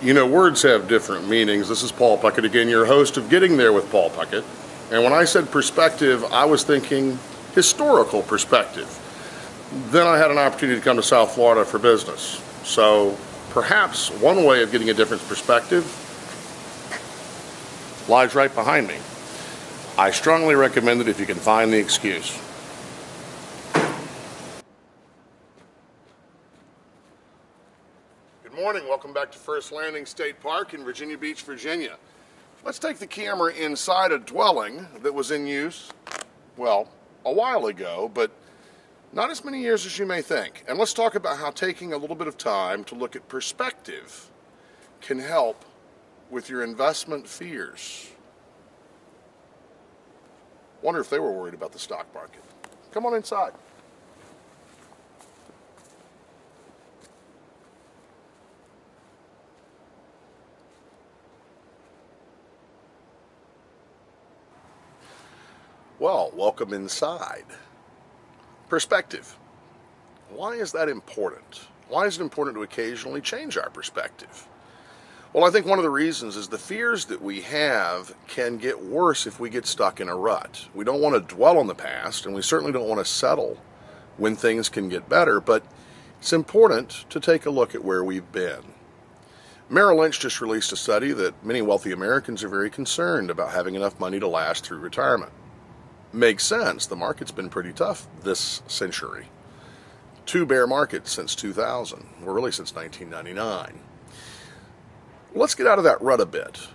You know, words have different meanings. This is Paul Puckett again, your host of Getting There with Paul Puckett. And when I said perspective, I was thinking historical perspective. Then I had an opportunity to come to South Florida for business. So perhaps one way of getting a different perspective lies right behind me. I strongly recommend it if you can find the excuse. Good morning. Welcome back to First Landing State Park in Virginia Beach, Virginia. Let's take the camera inside a dwelling that was in use, well, a while ago, but not as many years as you may think. And let's talk about how taking a little bit of time to look at perspective can help with your investment fears. Wonder if they were worried about the stock market. Come on inside. Well, welcome inside. Perspective. Why is that important? Why is it important to occasionally change our perspective? Well, I think one of the reasons is the fears that we have can get worse if we get stuck in a rut. We don't want to dwell on the past, and we certainly don't want to settle when things can get better, but it's important to take a look at where we've been. Merrill Lynch just released a study that many wealthy Americans are very concerned about having enough money to last through retirement. Makes sense. The market's been pretty tough this century. 2 bear markets since 2000, or really since 1999. Let's get out of that rut a bit.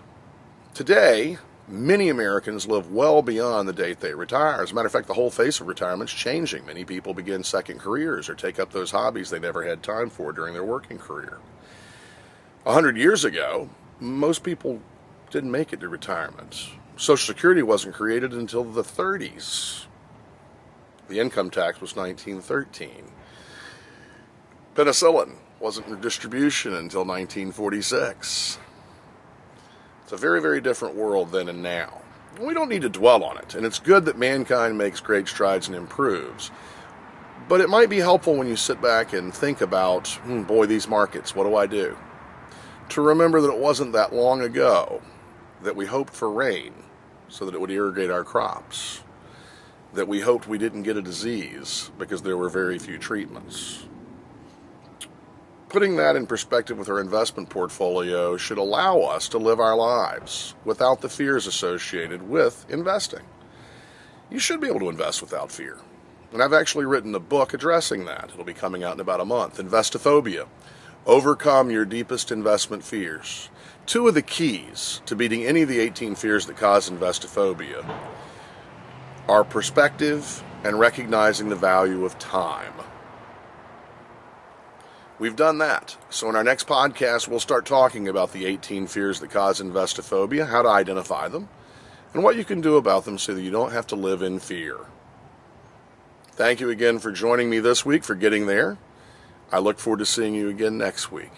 Today, many Americans live well beyond the date they retire. As a matter of fact, the whole face of retirement's changing. Many people begin second careers or take up those hobbies they never had time for during their working career. 100 years ago, most people didn't make it to retirement. Social Security wasn't created until the 30s. The income tax was 1913. Penicillin wasn't in distribution until 1946. It's a very, very different world then and now. We don't need to dwell on it, and it's good that mankind makes great strides and improves. But it might be helpful when you sit back and think about, boy, these markets, what do I do? To remember that it wasn't that long ago that we hoped for rain so that it would irrigate our crops, that we hoped we didn't get a disease because there were very few treatments. Putting that in perspective with our investment portfolio should allow us to live our lives without the fears associated with investing. You should be able to invest without fear. And I've actually written a book addressing that. It'll be coming out in about a month. Investophobia. Overcome your deepest investment fears. 2 of the keys to beating any of the 18 fears that cause investophobia are perspective and recognizing the value of time. We've done that. So in our next podcast, we'll start talking about the 18 fears that cause investophobia, how to identify them, and what you can do about them so that you don't have to live in fear. Thank you again for joining me this week for Getting There. I look forward to seeing you again next week.